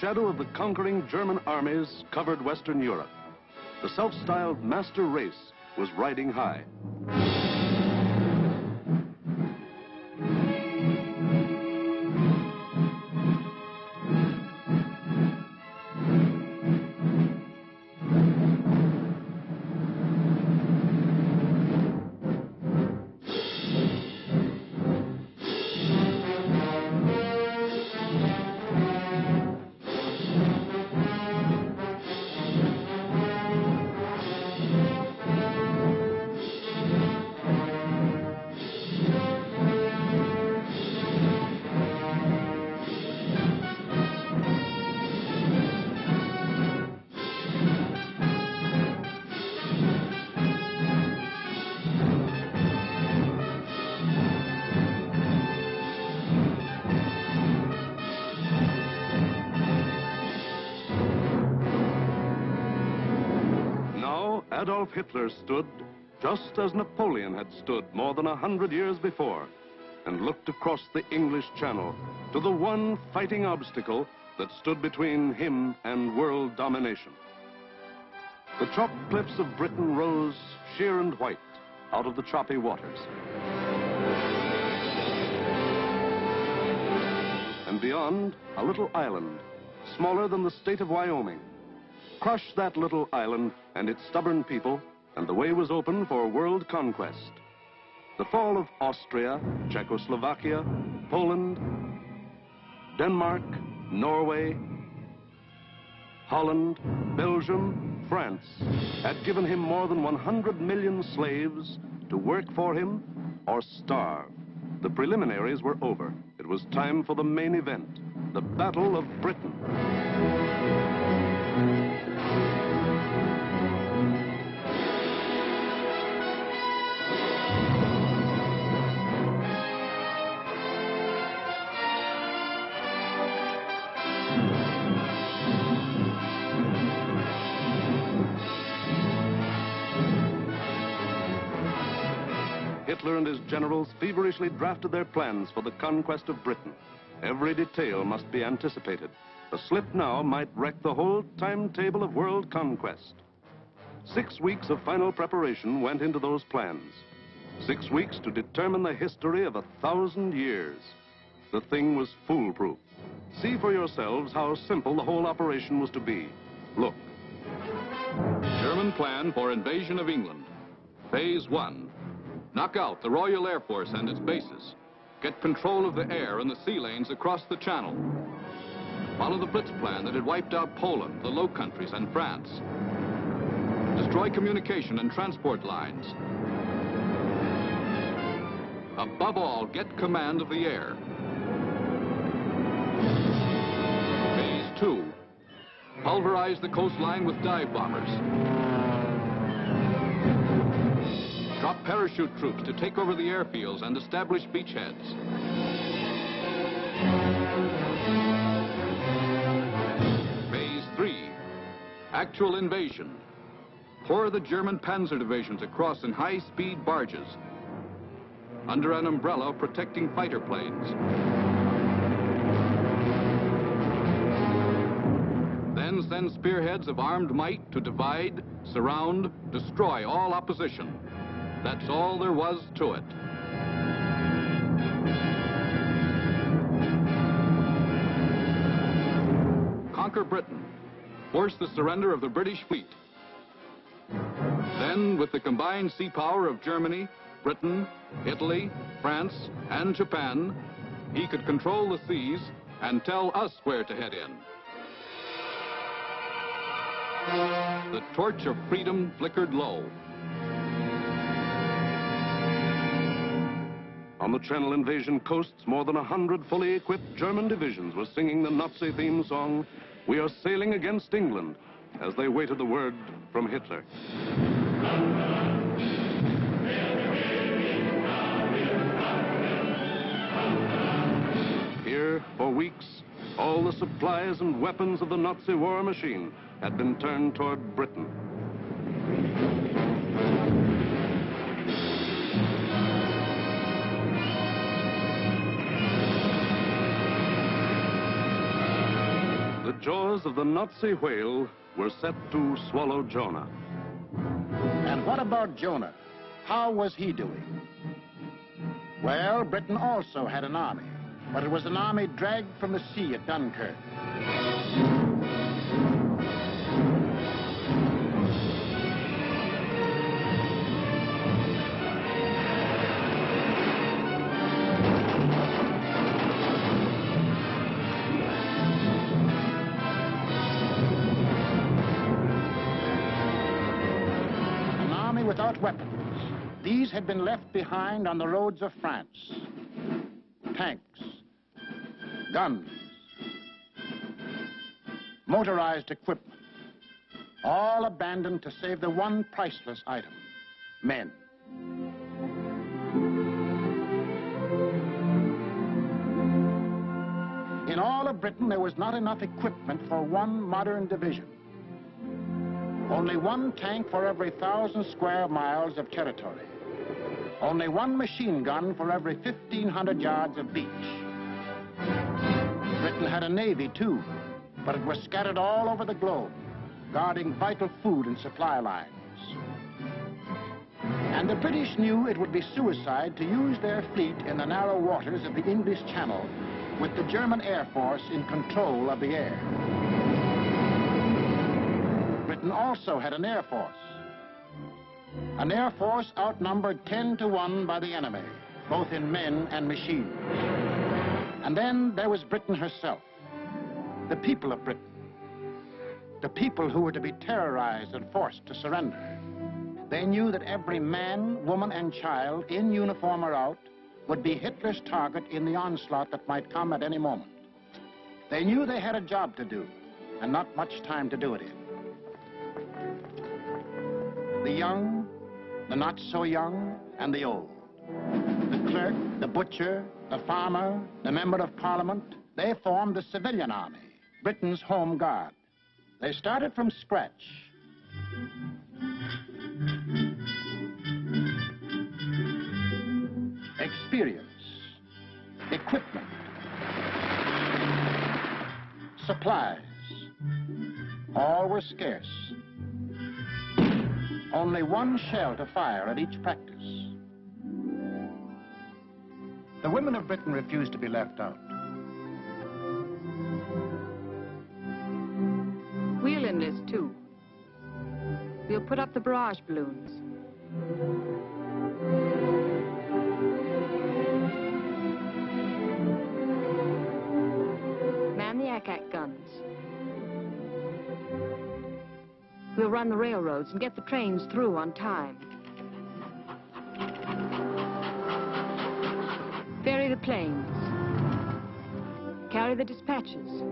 shadow of the conquering German armies covered Western Europe. The self-styled master race was riding high. Adolf Hitler stood just as Napoleon had stood more than 100 years before, and looked across the English Channel to the one fighting obstacle that stood between him and world domination. The chalk cliffs of Britain rose sheer and white out of the choppy waters. And beyond, a little island, smaller than the state of Wyoming. Crush that little island and its stubborn people, and the way was open for world conquest. The fall of Austria, Czechoslovakia, Poland, Denmark, Norway, Holland, Belgium, France had given him more than 100 million slaves to work for him or starve. The preliminaries were over. It was time for the main event, the Battle of Britain. Hitler and his generals feverishly drafted their plans for the conquest of Britain. Every detail must be anticipated. A slip now might wreck the whole timetable of world conquest. 6 weeks of final preparation went into those plans. 6 weeks to determine the history of 1,000 years. The thing was foolproof. See for yourselves how simple the whole operation was to be. Look. German plan for invasion of England. Phase 1. Knock out the Royal Air Force and its bases. Get control of the air and the sea lanes across the Channel. Follow the Blitz plan that had wiped out Poland, the Low Countries, and France. Destroy communication and transport lines. Above all, get command of the air. Phase 2. Pulverize the coastline with dive bombers. Drop parachute troops to take over the airfields and establish beachheads. Phase 3. Actual invasion. Pour the German panzer divisions across in high-speed barges under an umbrella protecting fighter planes. Then send spearheads of armed might to divide, surround, destroy all opposition. That's all there was to it. Conquer Britain. Force the surrender of the British fleet. Then, with the combined sea power of Germany, Britain, Italy, France, and Japan, he could control the seas and tell us where to head in. The torch of freedom flickered low. On the Channel invasion coasts, more than 100 fully equipped German divisions were singing the Nazi theme song, "We are sailing against England," as they waited the word from Hitler. Here, for weeks, all the supplies and weapons of the Nazi war machine had been turned toward Britain. The jaws of the Nazi whale were set to swallow Jonah. And what about Jonah? How was he doing? Well, Britain also had an army, but it was an army dragged from the sea at Dunkirk. Without weapons. These had been left behind on the roads of France. Tanks, guns, motorized equipment, all abandoned to save the one priceless item, men. In all of Britain, there was not enough equipment for one modern division. Only one tank for every 1,000 square miles of territory. Only one machine gun for every 1,500 yards of beach. Britain had a navy, too, but it was scattered all over the globe, guarding vital food and supply lines. And the British knew it would be suicide to use their fleet in the narrow waters of the English Channel, with the German Air Force in control of the air. Britain also had an air force. An air force outnumbered 10 to 1 by the enemy, both in men and machines. And then there was Britain herself, the people of Britain, the people who were to be terrorized and forced to surrender. They knew that every man, woman, and child, in uniform or out, would be Hitler's target in the onslaught that might come at any moment. They knew they had a job to do, and not much time to do it in. The young, the not so young, and the old. The clerk, the butcher, the farmer, the member of parliament, they formed the civilian army, Britain's home guard. They started from scratch. Experience, equipment, supplies, all were scarce. Only one shell to fire at each practice. The women of Britain refused to be left out. We'll enlist too. We'll put up the barrage balloons. Man the ack-ack guns. We'll run the railroads and get the trains through on time. Ferry the planes. Carry the dispatches.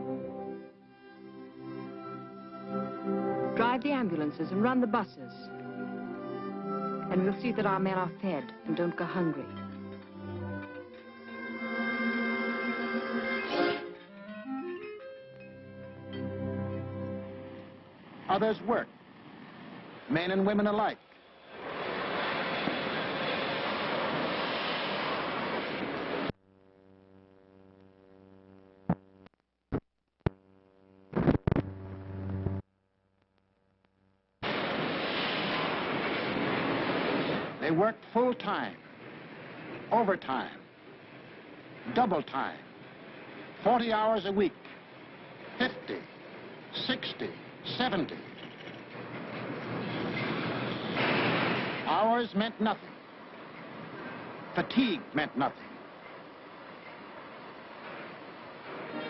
Drive the ambulances and run the buses. And we'll see that our men are fed and don't go hungry. Others worked, men and women alike. They worked full time, overtime, double time, 40 hours a week, 50, 60, 70. Hours meant nothing. Fatigue meant nothing.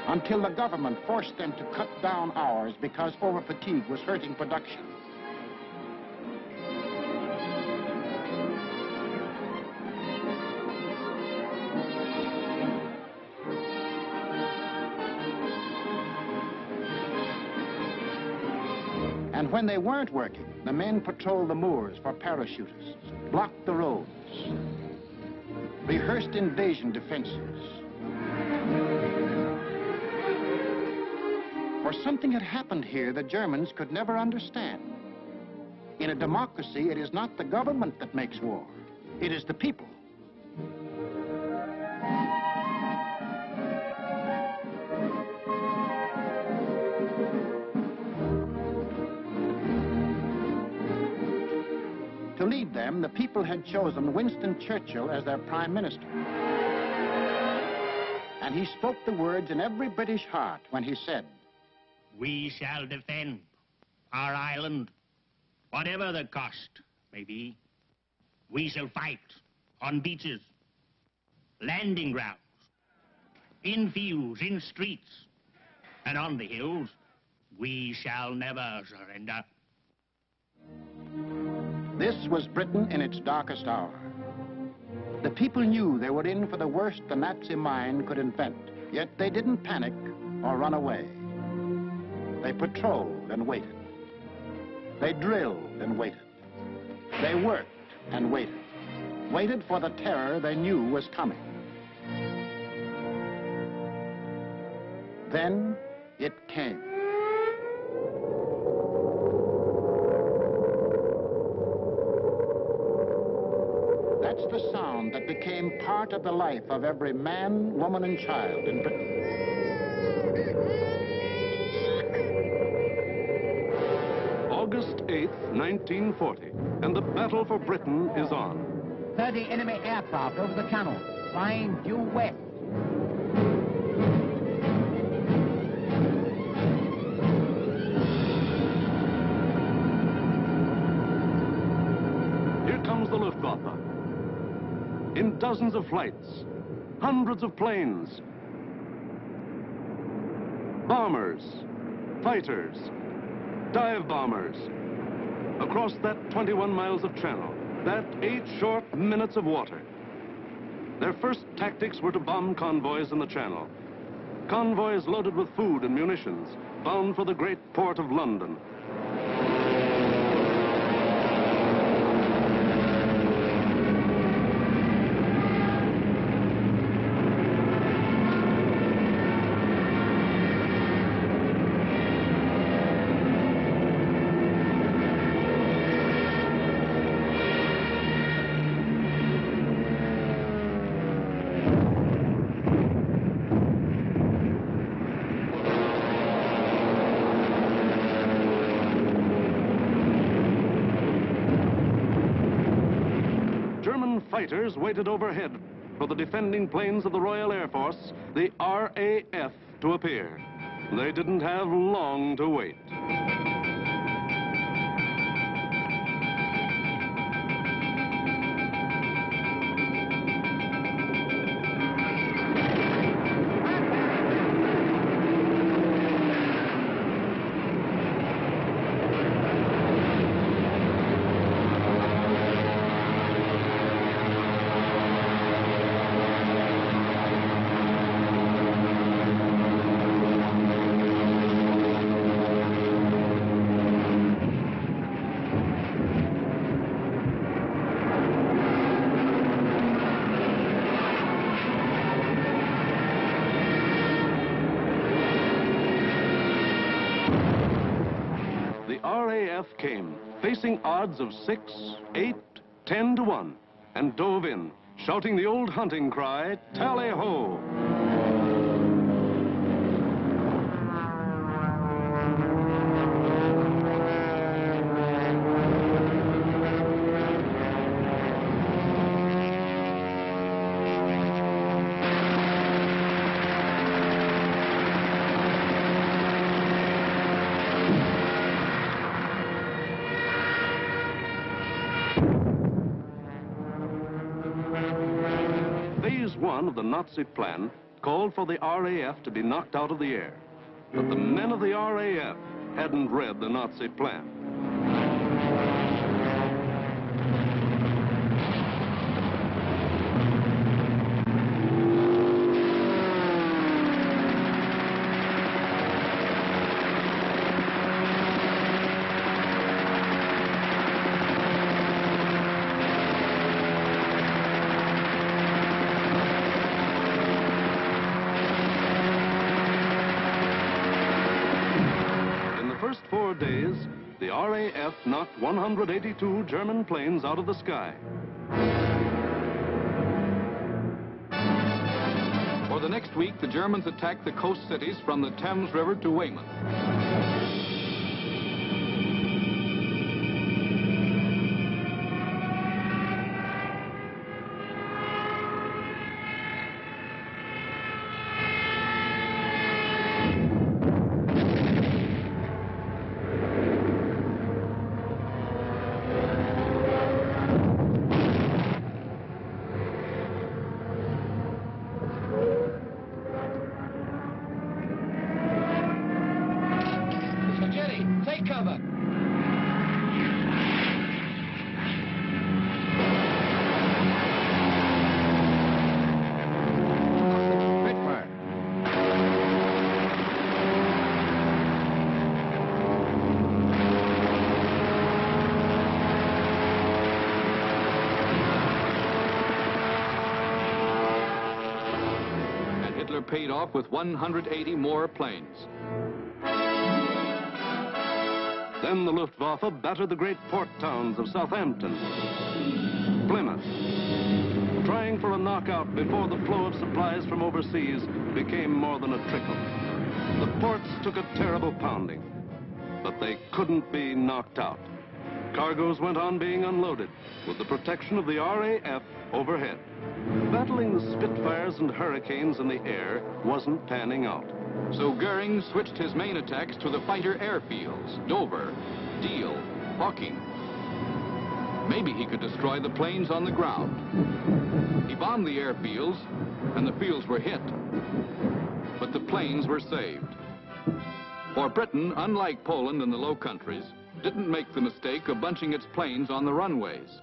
Until the government forced them to cut down hours because overfatigue was hurting production. And when they weren't working, the men patrolled the moors for parachutists, blocked the roads, rehearsed invasion defenses. For something had happened here the Germans could never understand. In a democracy, it is not the government that makes war. It is the people. To lead them, the people had chosen Winston Churchill as their prime minister. And he spoke the words in every British heart when he said, "We shall defend our island, whatever the cost may be. We shall fight on beaches, landing grounds, in fields, in streets, and on the hills. We shall never surrender." This was Britain in its darkest hour. The people knew they were in for the worst the Nazi mind could invent, yet they didn't panic or run away. They patrolled and waited. They drilled and waited. They worked and waited. Waited for the terror they knew was coming. Then it came. That's the sound that became part of the life of every man, woman, and child in Britain. August 8th, 1940, and the battle for Britain is on. 30 enemy aircraft over the channel, flying due west. Here comes the Luftwaffe. In dozens of flights, hundreds of planes, bombers, fighters, dive bombers, across that 21 miles of channel, that 8 short minutes of water. Their first tactics were to bomb convoys in the channel. Convoys loaded with food and munitions, bound for the great port of London. Fighters waited overhead for the defending planes of the Royal Air Force, the RAF, to appear. They didn't have long to wait. RAF came, facing odds of 6, 8, 10 to 1, and dove in, shouting the old hunting cry, "Tally-ho!" Phase 1 of the Nazi plan called for the RAF to be knocked out of the air. But the men of the RAF hadn't read the Nazi plan. First 4 days, the RAF knocked 182 German planes out of the sky. For the next week, the Germans attacked the coast cities from the Thames River to Weymouth. Take cover. Paid off with 180 more planes. Then the Luftwaffe battered the great port towns of Southampton, Plymouth, trying for a knockout before the flow of supplies from overseas became more than a trickle. The ports took a terrible pounding, but they couldn't be knocked out. Cargoes went on being unloaded with the protection of the RAF overhead. Battling the Spitfires and Hurricanes in the air wasn't panning out. So Goering switched his main attacks to the fighter airfields, Dover, Deal, Hawking. Maybe he could destroy the planes on the ground. He bombed the airfields, and the fields were hit. But the planes were saved. For Britain, unlike Poland and the Low Countries, didn't make the mistake of bunching its planes on the runways.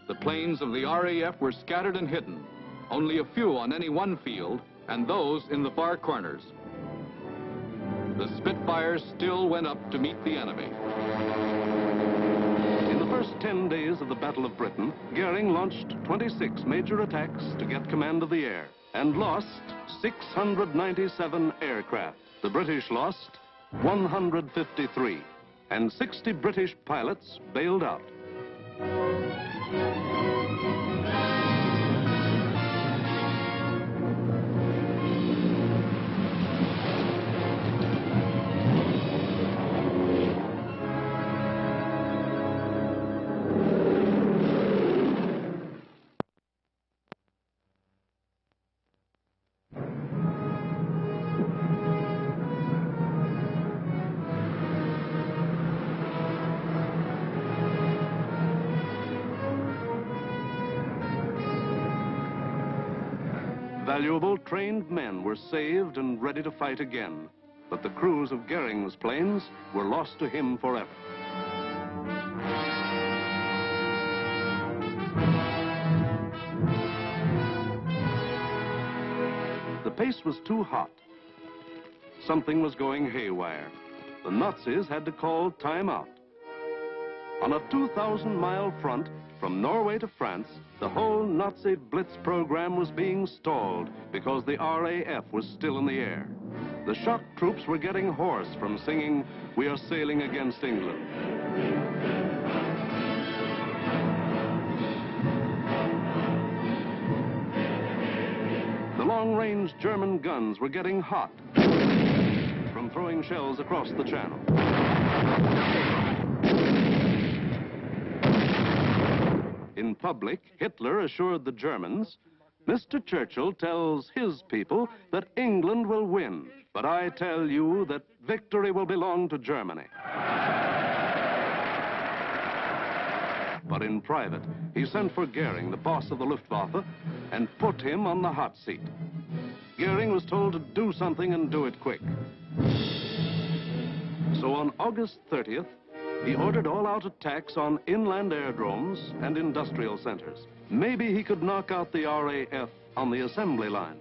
The planes of the RAF were scattered and hidden, only a few on any one field, and those in the far corners. The Spitfires still went up to meet the enemy. In the first 10 days of the Battle of Britain, Goering launched 26 major attacks to get command of the air and lost 697 aircraft. The British lost 153, and 60 British pilots bailed out. Valuable, trained men were saved and ready to fight again, but the crews of Goering's planes were lost to him forever. The pace was too hot. Something was going haywire. The Nazis had to call time out. On a 2,000-mile front, from Norway to France, the whole Nazi Blitz program was being stalled because the RAF was still in the air. The shock troops were getting hoarse from singing, "We are sailing against England." The long-range German guns were getting hot from throwing shells across the channel. In public, Hitler assured the Germans, "Mr. Churchill tells his people that England will win, but I tell you that victory will belong to Germany." But in private, he sent for Goering, the boss of the Luftwaffe, and put him on the hot seat. Goering was told to do something and do it quick. So on August 30th, he ordered all-out attacks on inland aerodromes and industrial centers. Maybe he could knock out the RAF on the assembly line.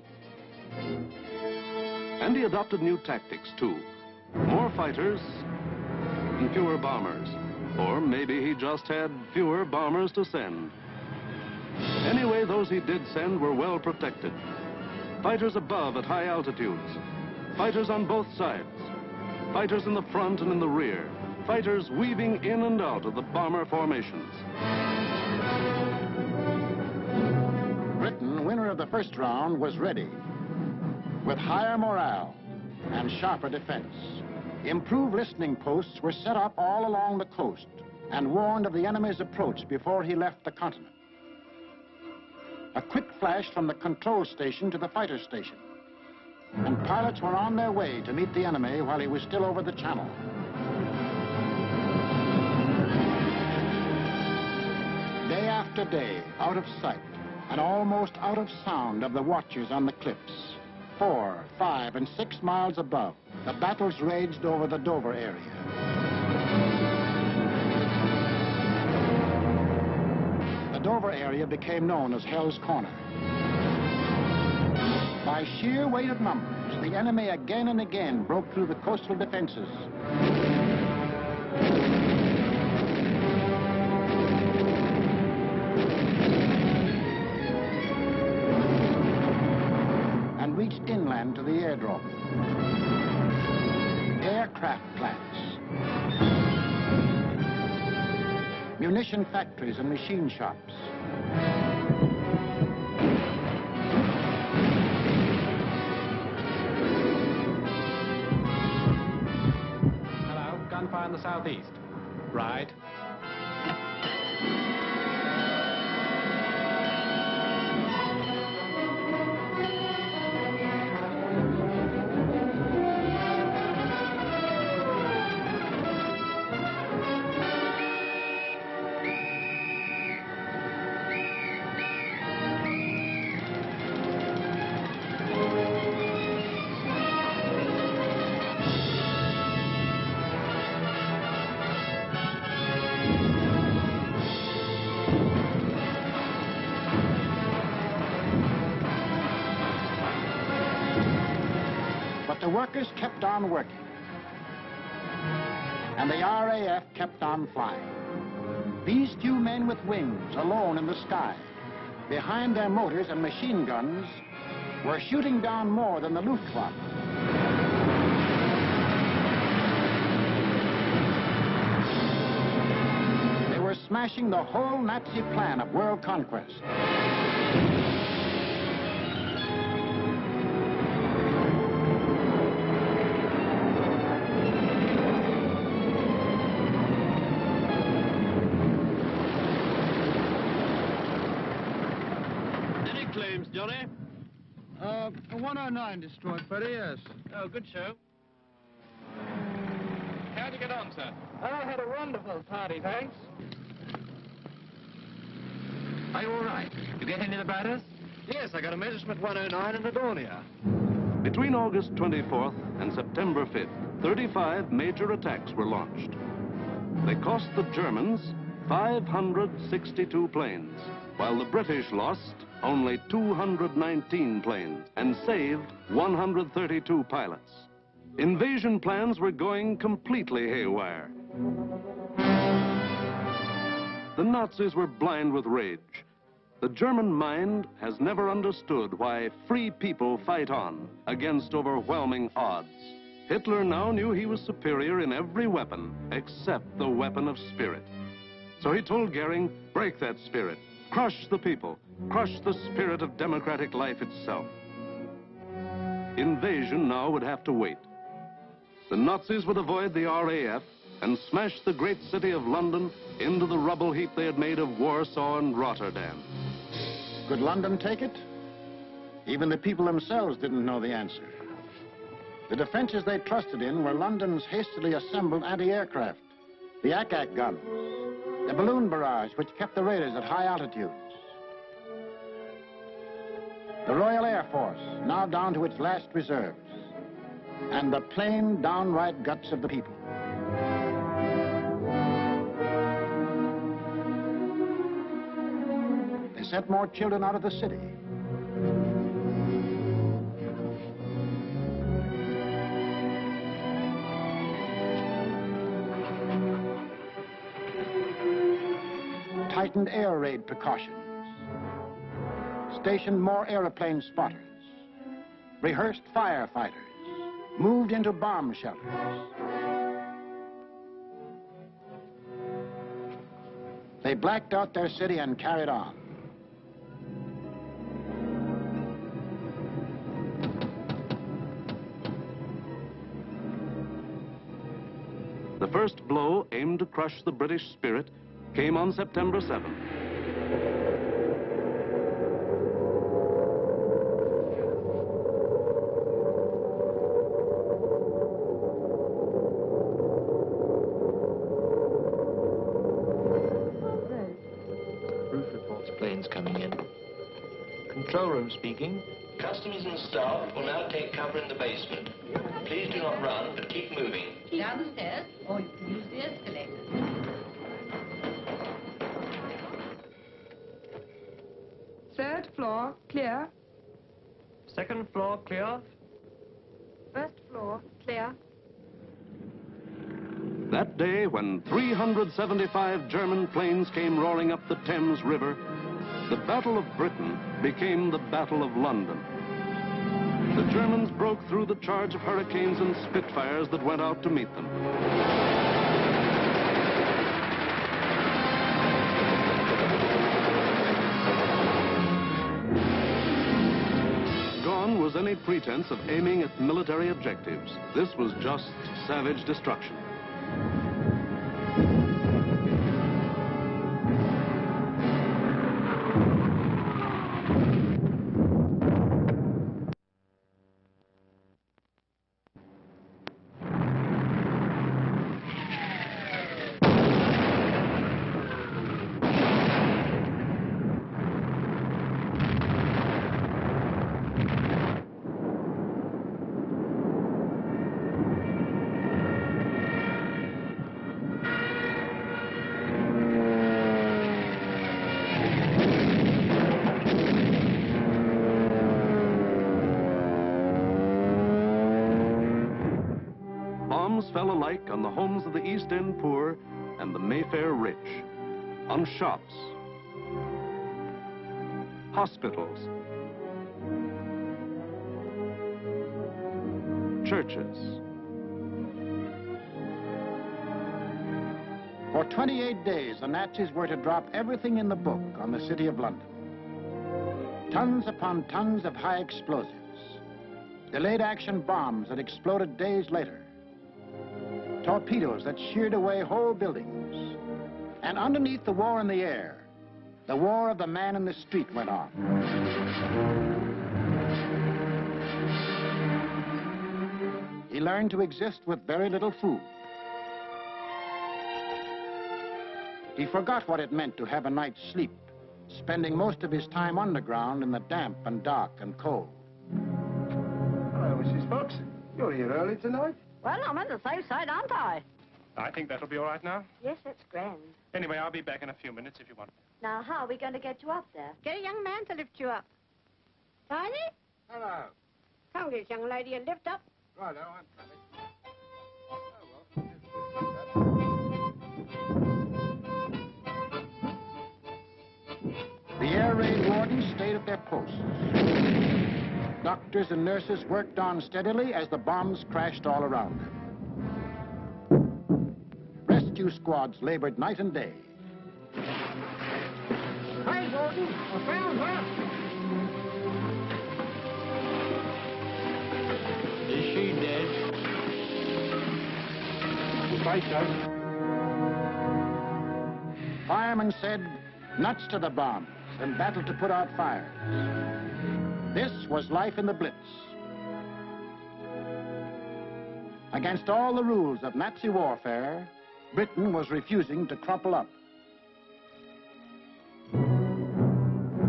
And he adopted new tactics, too. More fighters and fewer bombers. Or maybe he just had fewer bombers to send. Anyway, those he did send were well protected. Fighters above at high altitudes. Fighters on both sides. Fighters in the front and in the rear. Fighters weaving in and out of the bomber formations. Britain, winner of the first round, was ready. With higher morale and sharper defense. Improved listening posts were set up all along the coast and warned of the enemy's approach before he left the continent. A quick flash from the control station to the fighter station. And pilots were on their way to meet the enemy while he was still over the channel. Day after day, out of sight and almost out of sound of the watchers on the cliffs, 4, 5, and 6 miles above, the battles raged over the Dover area. lower area became known as Hell's Corner. By sheer weight of numbers, the enemy again and again broke through the coastal defenses. And reached inland to the airdrome. Aircraft plants, munition factories and machine shops. Hello, gunfire in the southeast. Right. But the workers kept on working. And the RAF kept on flying. These few men with wings, alone in the sky, behind their motors and machine guns, were shooting down more than the Luftwaffe. They were smashing the whole Nazi plan of world conquest. Johnny? 109 destroyed, Freddie, yes. Oh, good show. How'd you get on, sir? I had a wonderful party, thanks. Are you all right? You get any of the batters? Yes, I got a Messerschmitt 109 in the Dornier. Between August 24th and September 5th, 35 major attacks were launched. They cost the Germans 562 planes, while the British lost only 219 planes and saved 132 pilots. Invasion plans were going completely haywire. The Nazis were blind with rage. The German mind has never understood why free people fight on against overwhelming odds. Hitler now knew he was superior in every weapon except the weapon of spirit. So he told Goering, break that spirit, crush the people, crush the spirit of democratic life itself. Invasion now would have to wait. The Nazis would avoid the RAF and smash the great city of London into the rubble heap they had made of Warsaw and Rotterdam. Could London take it? Even the people themselves didn't know the answer. The defenses they trusted in were London's hastily assembled anti-aircraft, the Ack-Ack guns, the balloon barrage which kept the raiders at high altitudes, the Royal Air Force, now down to its last reserves, and the plain, downright guts of the people. They sent more children out of the city. Tightened air raid precautions. Stationed more airplane spotters. Rehearsed firefighters. Moved into bomb shelters. They blacked out their city and carried on. The first blow, aimed to crush the British spirit, came on September 7th. Roof reports planes coming in. Control room speaking. Customers and staff will now take cover in the basement. Please do not run, but keep moving. Down the stairs, or you can use the escalator. floor, clear. Second floor clear. First floor, clear. That day, when 375 German planes came roaring up the Thames River, the Battle of Britain became the Battle of London. The Germans broke through the charge of Hurricanes and Spitfires that went out to meet them. Gone was any pretense of aiming at military objectives. This was just savage destruction. Bombs fell alike on the homes of the East End poor and the Mayfair rich, on shops, hospitals, churches. For 28 days, the Nazis were to drop everything in the book on the city of London. Tons upon tons of high explosives, delayed action bombs that exploded days later, torpedoes that sheared away whole buildings. And underneath the war in the air, the war of the man in the street went on. He learned to exist with very little food. He forgot what it meant to have a night's sleep, spending most of his time underground in the damp and dark and cold. Hello, Mrs. Fox. You're here early tonight. Well, I'm on the safe side, aren't I? I think that'll be all right now. Yes, that's grand. Anyway, I'll be back in a few minutes if you want. Now, how are we going to get you up there? Get a young man to lift you up. Tiny? Hello. Come get this young lady and lift up. Righto, I'm coming. The air raid wardens stayed at their posts. Doctors and nurses worked on steadily as the bombs crashed all around them. Rescue squads labored night and day. Hey, Warden, I found her. Is she dead? Say so. Firemen said, nuts to the bombs and battled to put out fires. This was life in the Blitz. Against all the rules of Nazi warfare, Britain was refusing to crumple up.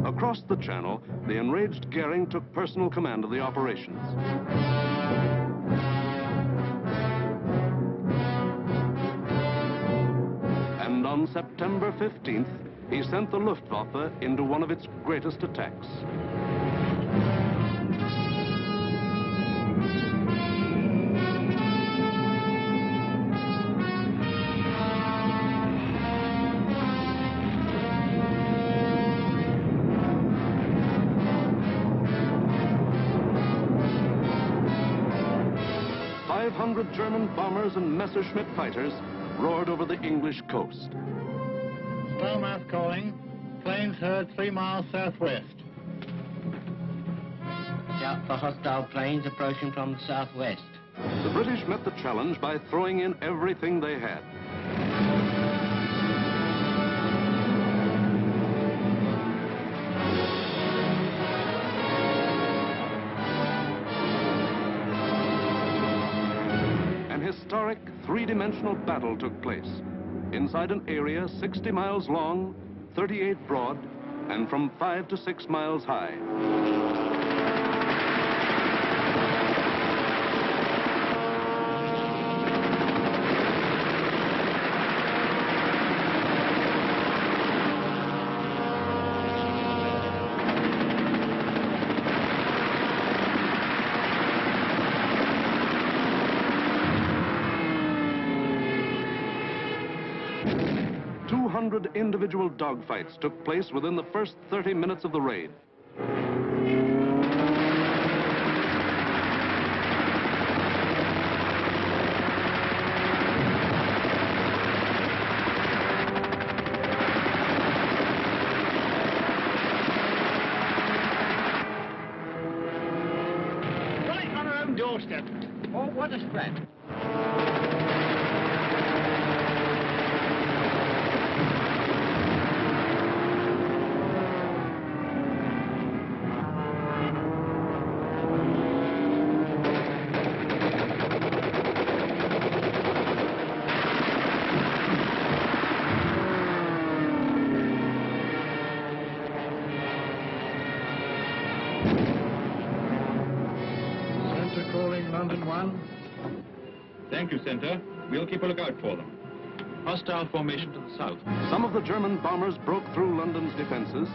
Across the Channel, the enraged Goering took personal command of the operations. And on September 15th, he sent the Luftwaffe into one of its greatest attacks. German bombers and Messerschmitt fighters roared over the English coast. Starmouth calling. Planes heard 3 miles southwest. Shout for hostile planes approaching from the southwest. The British met the challenge by throwing in everything they had. Historic three-dimensional battle took place inside an area 60 miles long, 38 broad, and from 5 to 6 miles high. 200 individual dogfights took place within the first 30 minutes of the raid. Right on our own doorstep. Oh, what a spread. Center calling London 1. Thank you, Center. We'll keep a lookout for them. Hostile formation to the south. Some of the German bombers broke through London's defenses.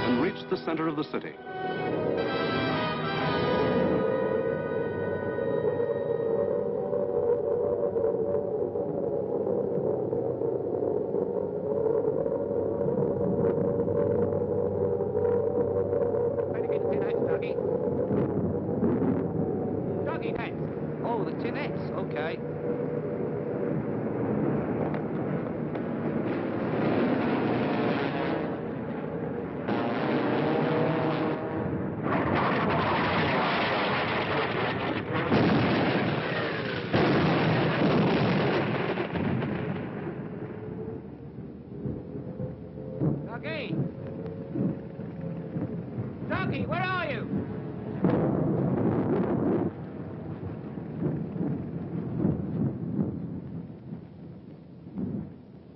And reached the center of the city. Oh, the tinettes, okay. Dougie! Dougie, where are you?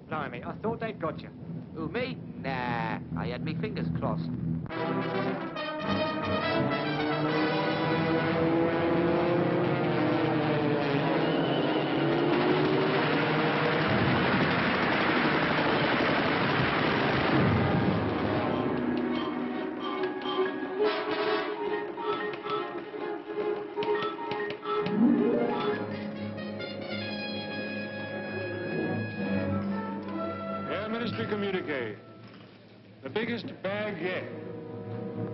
Blimey, I thought they'd got you. Who, me? Nah, I had me fingers crossed. Air Ministry communique. The biggest bag yet.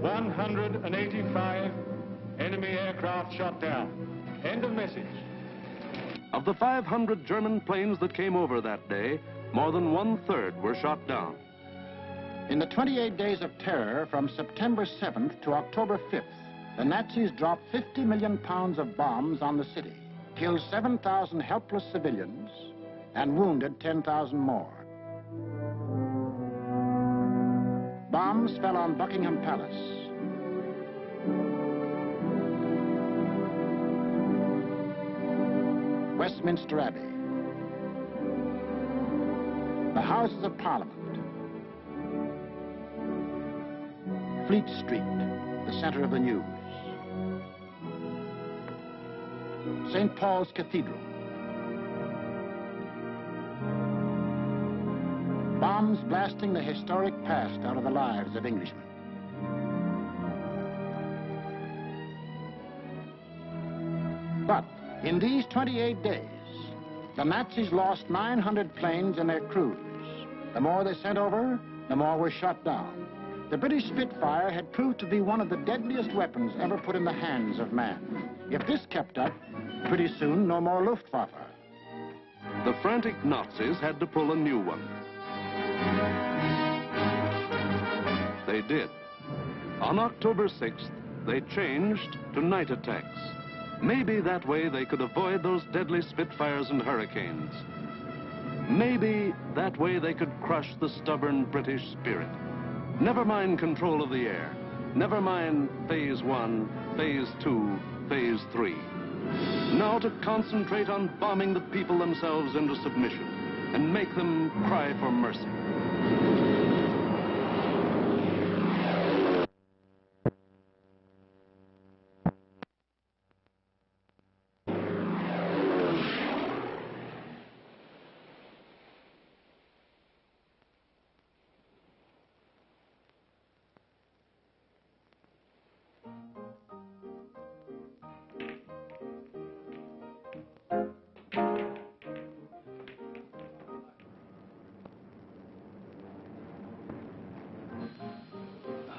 185 enemy aircraft shot down. End of message. Of the 500 German planes that came over that day, more than 1/3 were shot down. In the 28 days of terror from September 7th to October 5th, the Nazis dropped 50 million pounds of bombs on the city, killed 7,000 helpless civilians, and wounded 10,000 more. Bombs fell on Buckingham Palace, Westminster Abbey, the Houses of Parliament, Fleet Street, the center of the news, St. Paul's Cathedral. Bombs blasting the historic past out of the lives of Englishmen. But in these 28 days, the Nazis lost 900 planes and their crews. The more they sent over, the more were shot down. The British Spitfire had proved to be one of the deadliest weapons ever put in the hands of man. If this kept up, pretty soon no more Luftwaffe. The frantic Nazis had to pull a new one. They did. On October 6th, they changed to night attacks. Maybe that way they could avoid those deadly Spitfires and Hurricanes. Maybe that way they could crush the stubborn British spirit. Never mind control of the air. Never mind Phase 1, Phase 2, Phase 3. Now to concentrate on bombing the people themselves into submission and make them cry for mercy.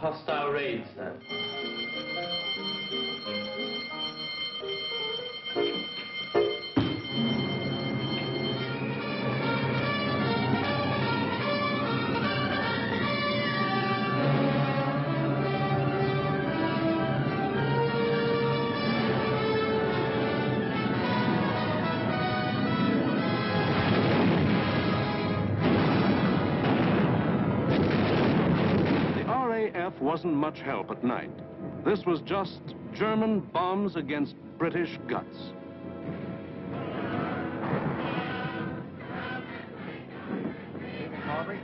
hostile raids, sir. Wasn't much help at night. This was just German bombs against British guts. Harvey.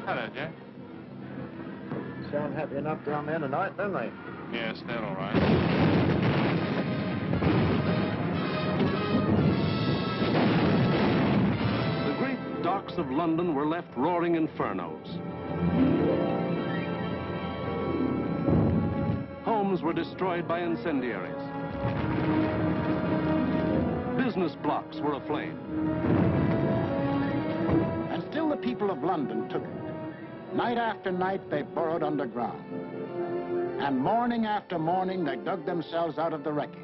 Hello, Jack. Sound happy enough down there tonight, don't they? Yes, they're all right. The great docks of London were left roaring infernos. Homes were destroyed by incendiaries. Business blocks were aflame. And still the people of London took it. Night after night they burrowed underground. And morning after morning they dug themselves out of the wreckage.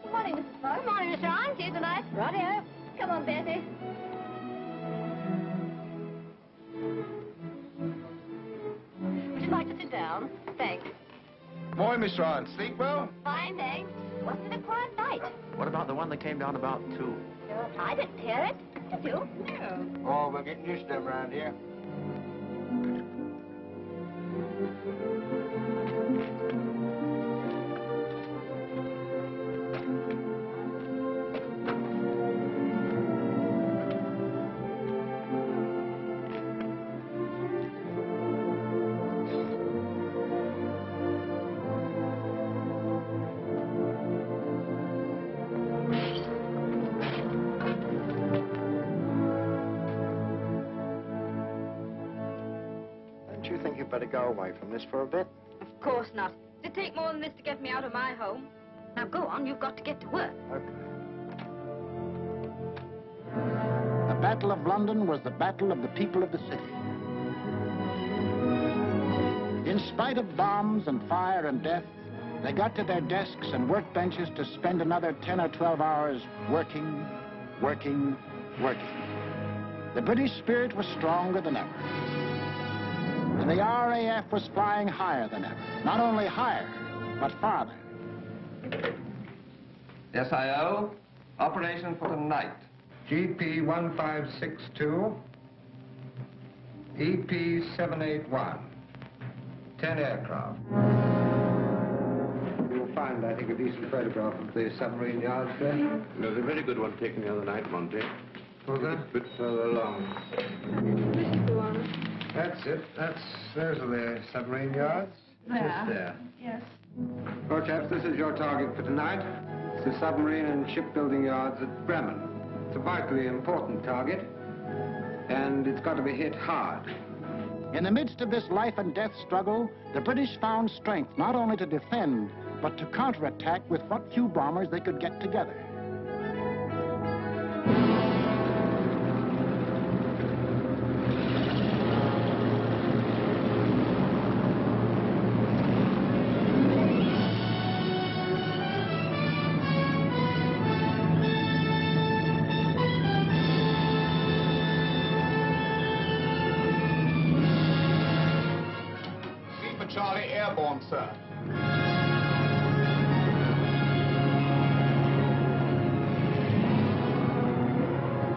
Good morning, Mrs. Fogg. Good morning, Mr. Arne. See you tonight. Righty-o. Come on, Bessie. Would you like to sit down? Thanks. Morning, Mr. Arne. Sleep well? Fine, thanks. Wasn't it a quiet night? What about the one that came down about 2? I didn't hear it. Did you? No. Oh, we're getting used to them around here. You think you'd better go away from this for a bit? Of course not. It'd take more than this to get me out of my home. Now go on, you've got to get to work. Okay. The Battle of London was the battle of the people of the city. In spite of bombs and fire and death, they got to their desks and workbenches to spend another 10 or 12 hours working, working, working. The British spirit was stronger than ever. And the RAF was flying higher than ever. Not only higher, but farther. Yes, I.O. Operation for tonight. GP 1562, EP 781. 10 aircraft. You'll find, I think, a decent photograph of the submarine yards there. There's a very good one taken the other night, Monty. Was there? A bit further along. That's it. Those are the submarine yards. Just there. Yes. Well, chaps, this is your target for tonight. It's the submarine and shipbuilding yards at Bremen. It's a vitally important target, and it's got to be hit hard. In the midst of this life and death struggle, the British found strength not only to defend, but to counterattack with what few bombers they could get together. Charlie airborne, sir.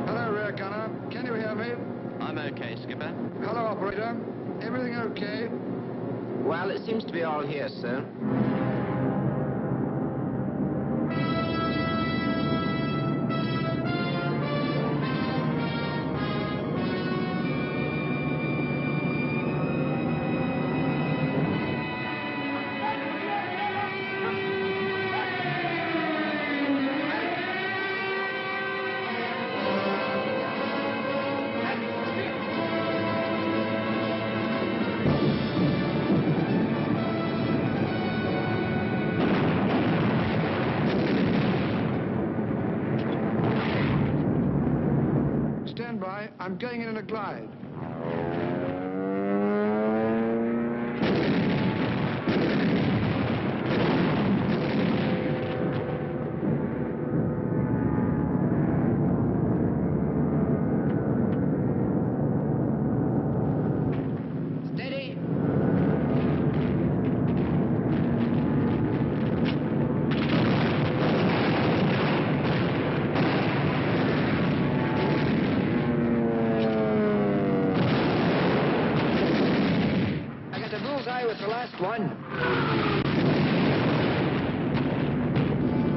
Hello, rear gunner. Can you hear me? I'm okay, Skipper. Hello, operator. Everything okay? Well, it seems to be all here, sir. stand by. I'm getting in a glide.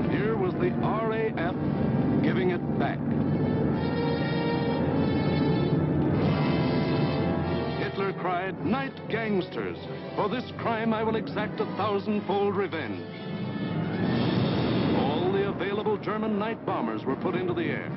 Here was the RAF giving it back. Hitler cried, "Night, gangsters! For this crime I will exact 1,000-fold revenge." All the available German night bombers were put into the air.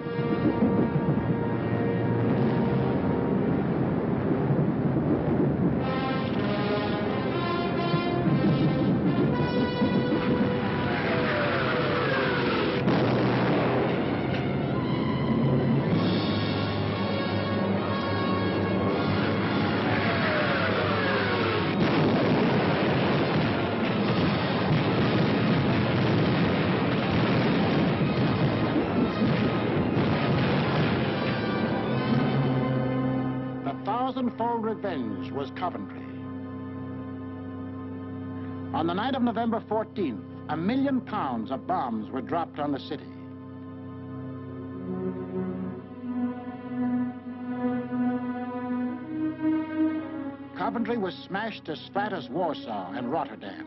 Thousand-fold revenge was Coventry. On the night of November 14th, £1 million of bombs were dropped on the city. Coventry was smashed as flat as Warsaw and Rotterdam.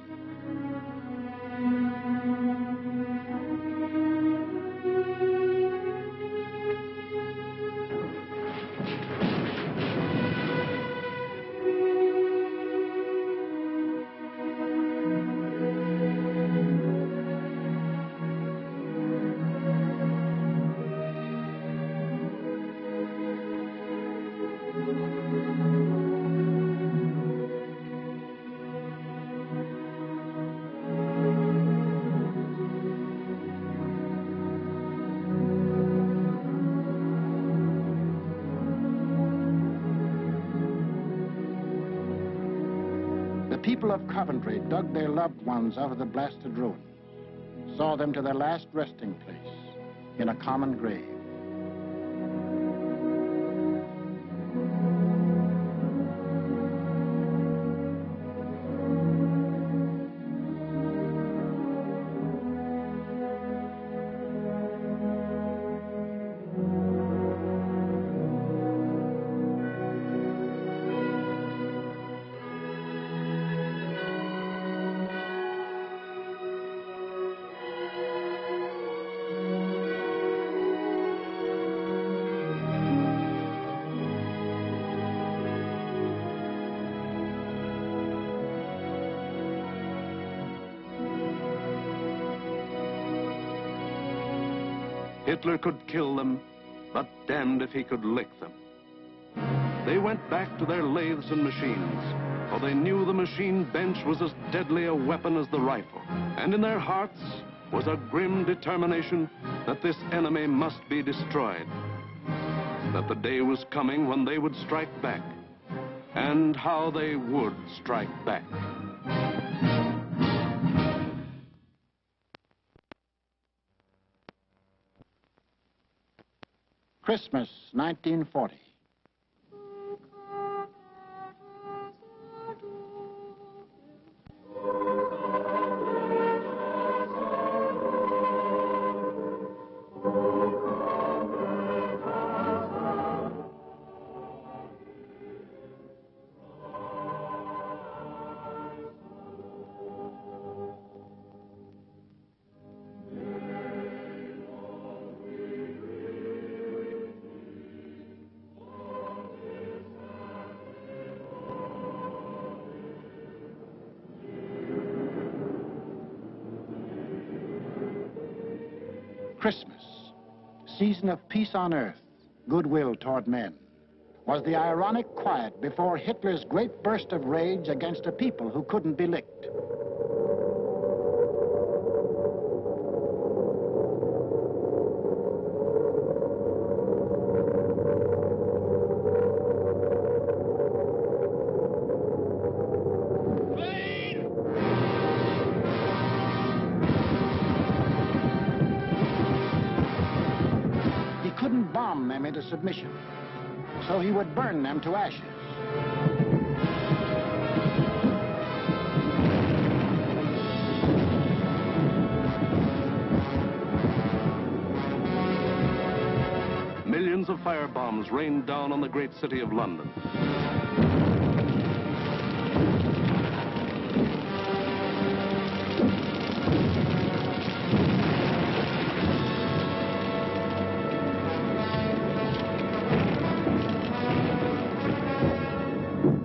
The people of Coventry dug their loved ones out of the blasted ruins, saw them to their last resting place in a common grave. Hitler could kill them, but damned if he could lick them. They went back to their lathes and machines, for they knew the machine bench was as deadly a weapon as the rifle. And in their hearts was a grim determination that this enemy must be destroyed. That the day was coming when they would strike back, and how they would strike back. Christmas, 1940. Christmas, season of peace on earth, goodwill toward men, was the ironic quiet before Hitler's great burst of rage against a people who couldn't be licked. would bomb them into submission. So he would burn them to ashes. Millions of firebombs rained down on the great city of London.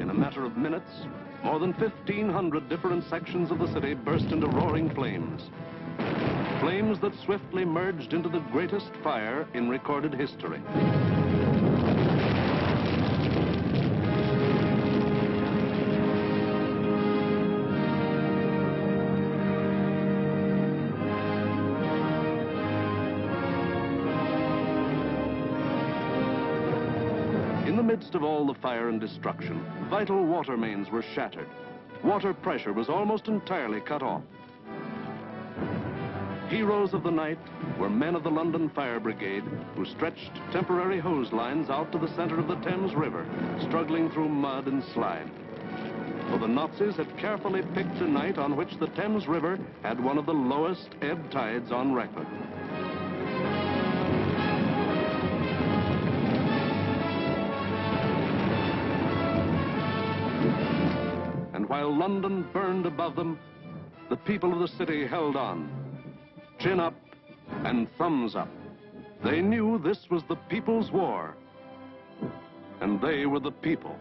In a matter of minutes, more than 1,500 different sections of the city burst into roaring flames. Flames that swiftly merged into the greatest fire in recorded history. In the midst of all the fire and destruction, vital water mains were shattered. Water pressure was almost entirely cut off. Heroes of the night were men of the London Fire Brigade who stretched temporary hose lines out to the center of the Thames River, struggling through mud and slime. For the Nazis had carefully picked a night on which the Thames River had one of the lowest ebb tides on record. And while London burned above them, the people of the city held on. Chin up and thumbs up. They knew this was the people's war, and they were the people.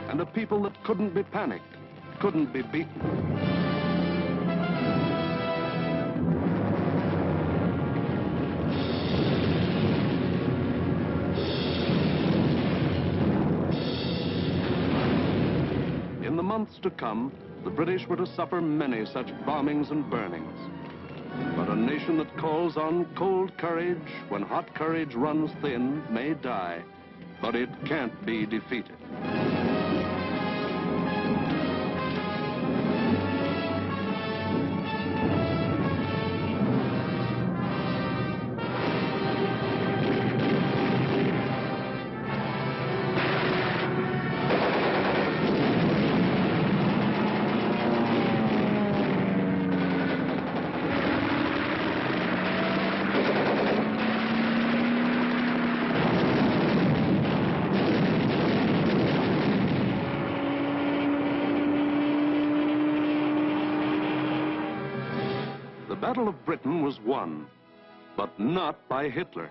And a people that couldn't be panicked, couldn't be beaten. In the months to come, the British were to suffer many such bombings and burnings. But a nation that calls on cold courage when hot courage runs thin may die, but it can't be defeated. The Battle of Britain was won, but not by Hitler.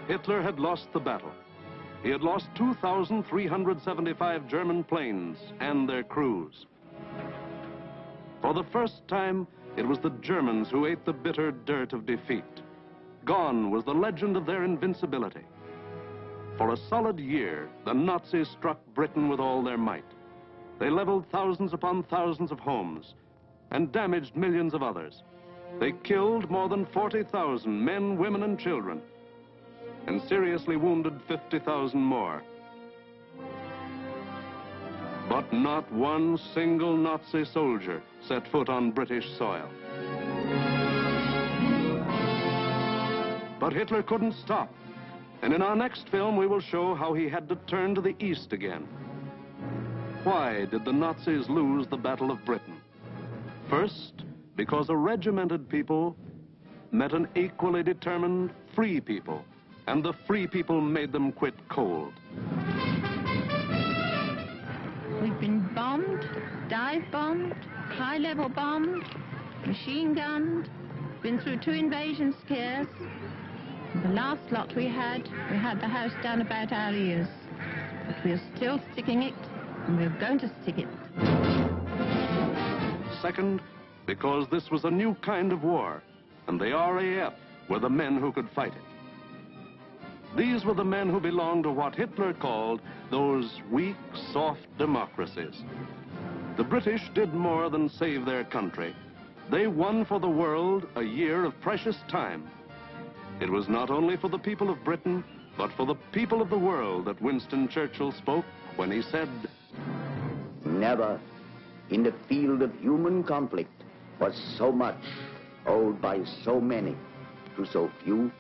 Hitler had lost the battle. He had lost 2,375 German planes and their crews. For the first time, it was the Germans who ate the bitter dirt of defeat. Gone was the legend of their invincibility. For a solid year, the Nazis struck Britain with all their might. They leveled thousands upon thousands of homes and damaged millions of others. They killed more than 40,000 men, women, and children, and seriously wounded 50,000 more. But not one single Nazi soldier set foot on British soil. But Hitler couldn't stop, and in our next film we will show how he had to turn to the east again. Why did the Nazis lose the Battle of Britain? First, because a regimented people met an equally determined free people, and the free people made them quit cold. We've been bombed, dive-bombed, high-level bombed, machine-gunned, been through 2 invasion scares. The last lot we had the house down about our ears. But we're still sticking it, and we're going to stick it. Second, because this was a new kind of war, and the RAF were the men who could fight it. These were the men who belonged to what Hitler called those weak, soft democracies. The British did more than save their country. They won for the world a year of precious time. It was not only for the people of Britain, but for the people of the world that Winston Churchill spoke when he said, Never, in the field of human conflict, was so much owed by so many to so few